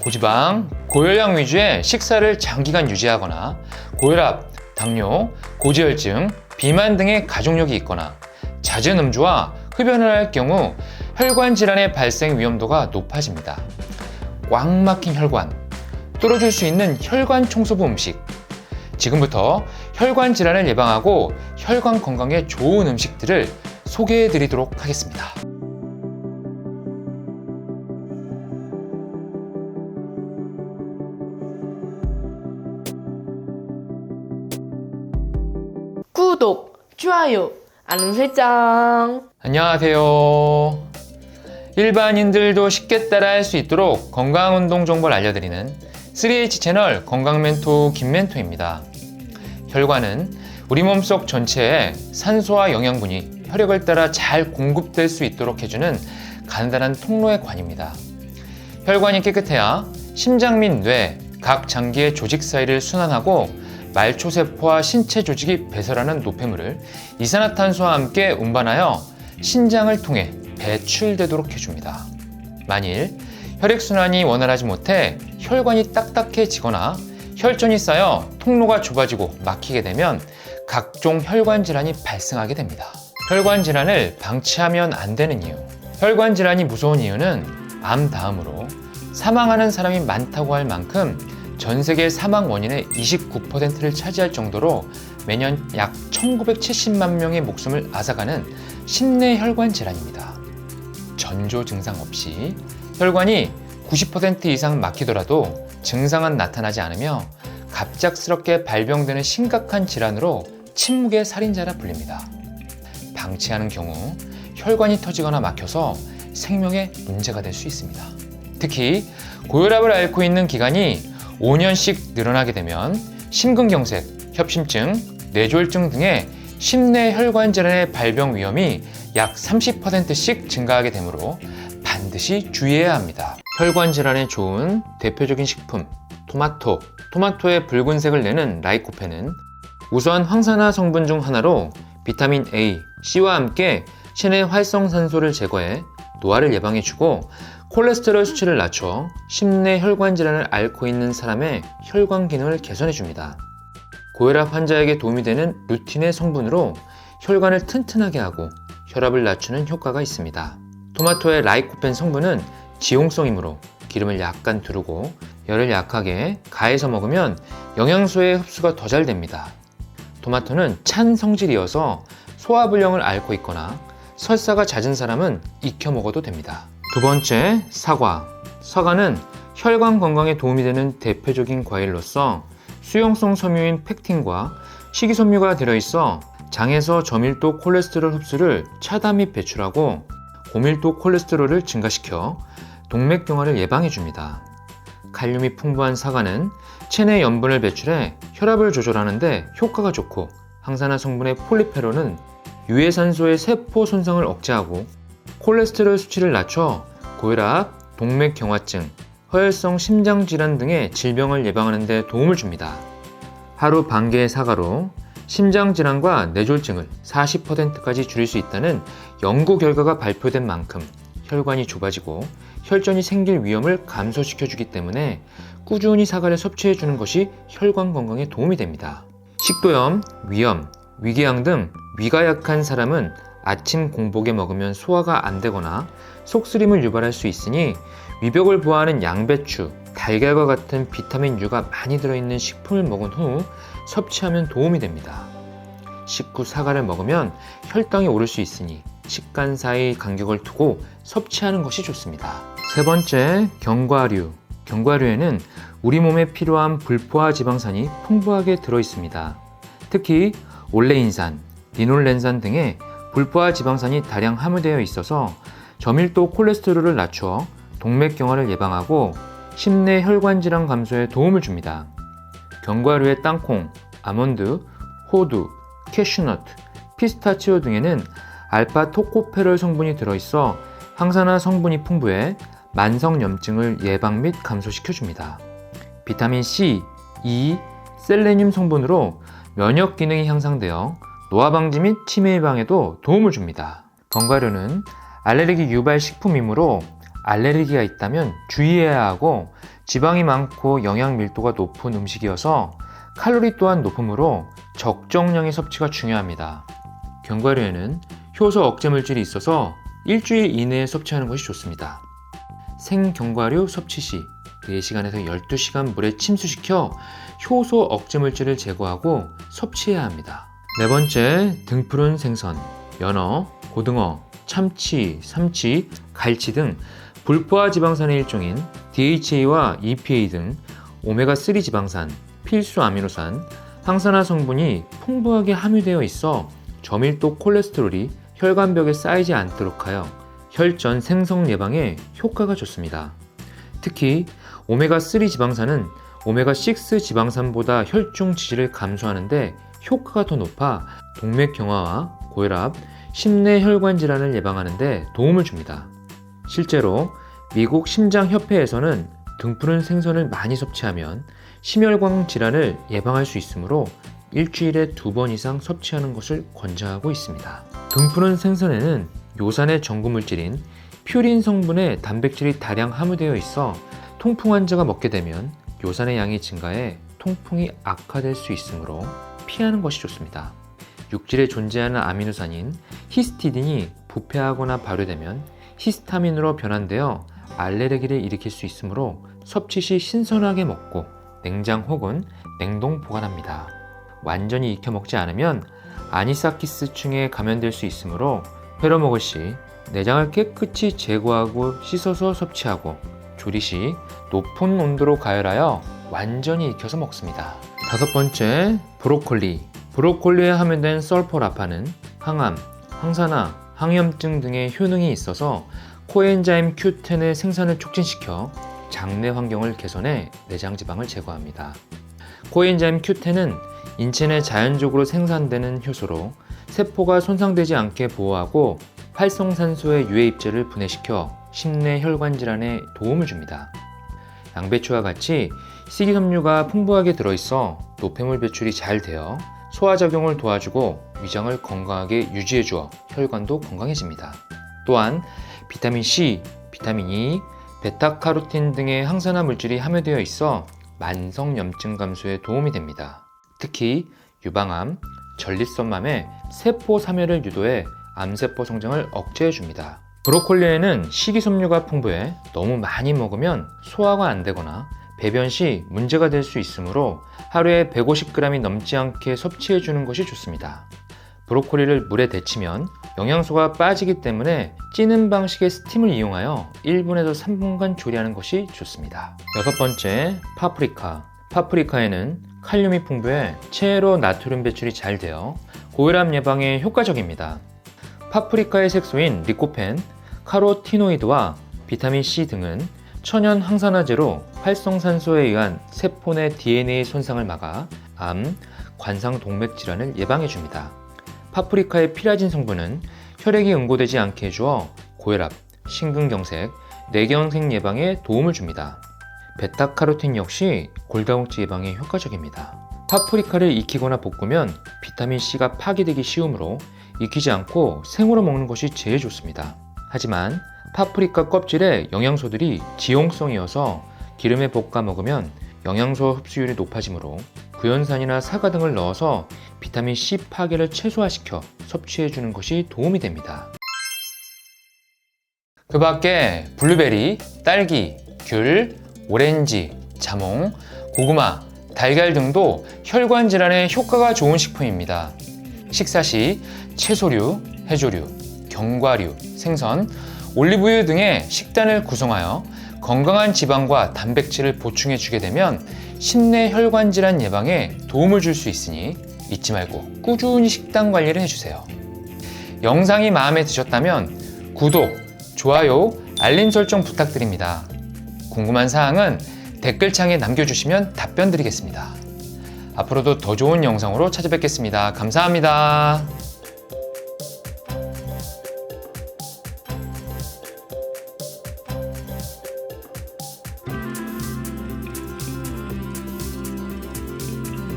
고지방, 고열량 위주의 식사를 장기간 유지하거나 고혈압, 당뇨, 고지혈증, 비만 등의 가족력이 있거나 잦은 음주와 흡연을 할 경우 혈관 질환의 발생 위험도가 높아집니다. 꽉 막힌 혈관, 뚫어줄 수 있는 혈관 청소부 음식. 지금부터 혈관 질환을 예방하고 혈관 건강에 좋은 음식들을 소개해 드리도록 하겠습니다. 구독, 좋아요, 알림 설정. 안녕하세요. 일반인들도 쉽게 따라할 수 있도록 건강운동 정보를 알려드리는 3H 채널 건강멘토 김멘토입니다. 혈관은 우리 몸속 전체에 산소와 영양분이 혈액을 따라 잘 공급될 수 있도록 해주는 간단한 통로의 관입니다. 혈관이 깨끗해야 심장 및 뇌, 각 장기의 조직 사이를 순환하고 말초세포와 신체 조직이 배설하는 노폐물을 이산화탄소와 함께 운반하여 신장을 통해 배출되도록 해줍니다. 만일 혈액순환이 원활하지 못해 혈관이 딱딱해지거나 혈전이 쌓여 통로가 좁아지고 막히게 되면 각종 혈관 질환이 발생하게 됩니다. 혈관 질환을 방치하면 안 되는 이유. 혈관 질환이 무서운 이유는 암 다음으로 사망하는 사람이 많다고 할 만큼 전 세계 사망 원인의 29%를 차지할 정도로 매년 약 1970만 명의 목숨을 앗아가는 심내 혈관 질환입니다. 전조 증상 없이 혈관이 90% 이상 막히더라도 증상은 나타나지 않으며 갑작스럽게 발병되는 심각한 질환으로 침묵의 살인자라 불립니다. 방치하는 경우 혈관이 터지거나 막혀서 생명에 문제가 될 수 있습니다. 특히 고혈압을 앓고 있는 기간이 5년씩 늘어나게 되면 심근경색, 협심증, 뇌졸중 등의 심내 혈관 질환의 발병 위험이 약 30%씩 증가하게 되므로 반드시 주의해야 합니다. 혈관 질환에 좋은 대표적인 식품 토마토. 토마토의 붉은색을 내는 라이코펜은 우선 황산화 성분 중 하나로 비타민 A, C와 함께 체내 활성산소를 제거해 노화를 예방해주고 콜레스테롤 수치를 낮춰 심내 혈관 질환을 앓고 있는 사람의 혈관 기능을 개선해줍니다. 고혈압 환자에게 도움이 되는 루틴의 성분으로 혈관을 튼튼하게 하고 혈압을 낮추는 효과가 있습니다. 토마토의 라이코펜 성분은 지용성이므로 기름을 약간 두르고 열을 약하게 가해서 먹으면 영양소의 흡수가 더 잘 됩니다. 토마토는 찬 성질이어서 소화불량을 앓고 있거나 설사가 잦은 사람은 익혀 먹어도 됩니다. 두 번째, 사과. 사과는 혈관 건강에 도움이 되는 대표적인 과일로서 수용성 섬유인 펙틴과 식이섬유가 들어있어 장에서 저밀도 콜레스테롤 흡수를 차단 및 배출하고 고밀도 콜레스테롤을 증가시켜 동맥경화를 예방해줍니다. 칼륨이 풍부한 사과는 체내 염분을 배출해 혈압을 조절하는 데 효과가 좋고 항산화 성분의 폴리페놀은 유해산소의 세포 손상을 억제하고 콜레스테롤 수치를 낮춰 고혈압, 동맥경화증, 허혈성 심장질환 등의 질병을 예방하는 데 도움을 줍니다. 하루 반 개의 사과로 심장질환과 뇌졸중을 40%까지 줄일 수 있다는 연구 결과가 발표된 만큼 혈관이 좁아지고 혈전이 생길 위험을 감소시켜주기 때문에 꾸준히 사과를 섭취해주는 것이 혈관 건강에 도움이 됩니다. 식도염, 위염, 위궤양 등 위가 약한 사람은 아침 공복에 먹으면 소화가 안 되거나 속쓰림을 유발할 수 있으니 위벽을 보호하는 양배추, 달걀과 같은 비타민 U가 많이 들어있는 식품을 먹은 후 섭취하면 도움이 됩니다. 식후 사과를 먹으면 혈당이 오를 수 있으니 식간 사이 간격을 두고 섭취하는 것이 좋습니다. 세 번째, 견과류. 견과류에는 우리 몸에 필요한 불포화 지방산이 풍부하게 들어있습니다. 특히 올레인산, 리놀렌산 등의 불포화 지방산이 다량 함유되어 있어서 저밀도 콜레스테롤을 낮춰 동맥경화를 예방하고 심내 혈관 질환 감소에 도움을 줍니다. 견과류의 땅콩, 아몬드, 호두, 캐슈넛, 피스타치오 등에는 알파 토코페롤 성분이 들어있어 항산화 성분이 풍부해 만성염증을 예방 및 감소시켜줍니다. 비타민 C, E, 셀레늄 성분으로 면역 기능이 향상되어 노화 방지 및 치매 예방에도 도움을 줍니다. 견과류는 알레르기 유발 식품이므로 알레르기가 있다면 주의해야 하고 지방이 많고 영양 밀도가 높은 음식이어서 칼로리 또한 높으므로 적정량의 섭취가 중요합니다. 견과류에는 효소 억제 물질이 있어서 일주일 이내에 섭취하는 것이 좋습니다. 생견과류 섭취 시 4시간에서 12시간 물에 침수시켜 효소 억제 물질을 제거하고 섭취해야 합니다. 네 번째, 등푸른 생선, 연어, 고등어, 참치, 삼치, 갈치 등 불포화 지방산의 일종인 DHA와 EPA 등 오메가3 지방산, 필수 아미노산, 항산화 성분이 풍부하게 함유되어 있어 저밀도 콜레스테롤이 혈관벽에 쌓이지 않도록 하여 혈전 생성 예방에 효과가 좋습니다. 특히 오메가3 지방산은 오메가6 지방산보다 혈중 지질을 감소하는데 효과가 더 높아 동맥 경화와 고혈압, 심내 혈관 질환을 예방하는 데 도움을 줍니다. 실제로 미국 심장협회에서는 등푸른 생선을 많이 섭취하면 심혈관 질환을 예방할 수 있으므로 일주일에 2번 이상 섭취하는 것을 권장하고 있습니다. 등푸른 생선에는 요산의 전구물질인 퓨린 성분의 단백질이 다량 함유되어 있어 통풍 환자가 먹게 되면 요산의 양이 증가해 통풍이 악화될 수 있으므로 피하는 것이 좋습니다. 육질에 존재하는 아미노산인 히스티딘이 부패하거나 발효되면 히스타민으로 변환되어 알레르기를 일으킬 수 있으므로 섭취 시 신선하게 먹고 냉장 혹은 냉동 보관합니다. 완전히 익혀 먹지 않으면 아니사키스충에 감염될 수 있으므로 회로 먹을 시 내장을 깨끗이 제거하고 씻어서 섭취하고 조리 시 높은 온도로 가열하여 완전히 익혀서 먹습니다. 다섯 번째, 브로콜리. 브로콜리에 함유된 설포라파는 항암, 항산화, 항염증 등의 효능이 있어서 코엔자임 Q10의 생산을 촉진시켜 장내 환경을 개선해 내장 지방을 제거합니다. 코엔자임 Q10은 인체 내 자연적으로 생산되는 효소로 세포가 손상되지 않게 보호하고 활성산소의 유해 입자를 분해시켜 심내 혈관 질환에 도움을 줍니다. 양배추와 같이 식이섬유가 풍부하게 들어있어 노폐물 배출이 잘 되어 소화작용을 도와주고 위장을 건강하게 유지해주어 혈관도 건강해집니다. 또한 비타민 C, 비타민 E, 베타카로틴 등의 항산화 물질이 함유되어 있어 만성염증 감소에 도움이 됩니다. 특히 유방암, 전립선암의 세포 사멸을 유도해 암세포 성장을 억제해줍니다. 브로콜리에는 식이섬유가 풍부해 너무 많이 먹으면 소화가 안 되거나 배변 시 문제가 될 수 있으므로 하루에 150g이 넘지 않게 섭취해주는 것이 좋습니다. 브로콜리를 물에 데치면 영양소가 빠지기 때문에 찌는 방식의 스팀을 이용하여 1분에서 3분간 조리하는 것이 좋습니다. 여섯 번째, 파프리카. 파프리카에는 칼륨이 풍부해 체로 나트륨 배출이 잘 되어 고혈압 예방에 효과적입니다. 파프리카의 색소인 리코펜, 카로티노이드와 비타민C 등은 천연 항산화제로 활성산소에 의한 세포 내 DNA 손상을 막아 암, 관상동맥 질환을 예방해줍니다. 파프리카의 피라진 성분은 혈액이 응고되지 않게 해주어 고혈압, 심근경색, 뇌경색 예방에 도움을 줍니다. 베타카로틴 역시 골다공증 예방에 효과적입니다. 파프리카를 익히거나 볶으면 비타민C가 파괴되기 쉬우므로 익히지 않고 생으로 먹는 것이 제일 좋습니다. 하지만 파프리카 껍질에 영양소들이 지용성이어서 기름에 볶아 먹으면 영양소 흡수율이 높아지므로 구연산이나 사과 등을 넣어서 비타민C 파괴를 최소화시켜 섭취해주는 것이 도움이 됩니다. 그 밖에 블루베리, 딸기, 귤, 오렌지, 자몽, 고구마, 달걀 등도 혈관 질환에 효과가 좋은 식품입니다. 식사 시 채소류, 해조류, 견과류, 생선, 올리브유 등의 식단을 구성하여 건강한 지방과 단백질을 보충해 주게 되면 심내 혈관 질환 예방에 도움을 줄 수 있으니 잊지 말고 꾸준히 식단 관리를 해주세요. 영상이 마음에 드셨다면 구독, 좋아요, 알림 설정 부탁드립니다. 궁금한 사항은 댓글창에 남겨주시면 답변 드리겠습니다. 앞으로도 더 좋은 영상으로 찾아뵙겠습니다. 감사합니다.